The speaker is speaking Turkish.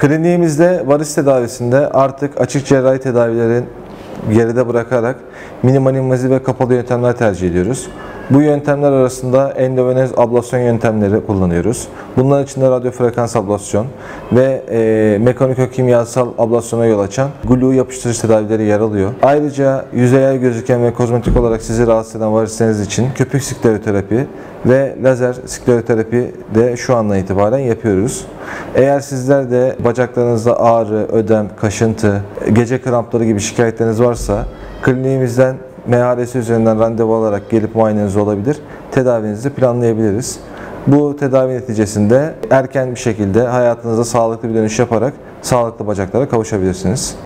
Kliniğimizde varis tedavisinde artık açık cerrahi tedavilerin geride bırakarak minimal invaziv ve kapalı yöntemler tercih ediyoruz. Bu yöntemler arasında endovenöz ablasyon yöntemleri kullanıyoruz. Bunların içinde radyo frekans ablasyon ve mekaniko-kimyasal ablasyona yol açan glue yapıştırıcı tedavileri yer alıyor. Ayrıca yüzeyel gözüken ve kozmetik olarak sizi rahatsız eden varisleriniz için köpük skleroterapi ve lazer skleroterapi de şu andan itibaren yapıyoruz. Eğer sizler de bacaklarınızda ağrı, ödem, kaşıntı, gece krampları gibi şikayetleriniz varsa kliniğimizden MHRS üzerinden randevu alarak gelip muayeneniz olabilir, tedavinizi planlayabiliriz. Bu tedavi neticesinde erken bir şekilde hayatınıza sağlıklı bir dönüş yaparak sağlıklı bacaklara kavuşabilirsiniz.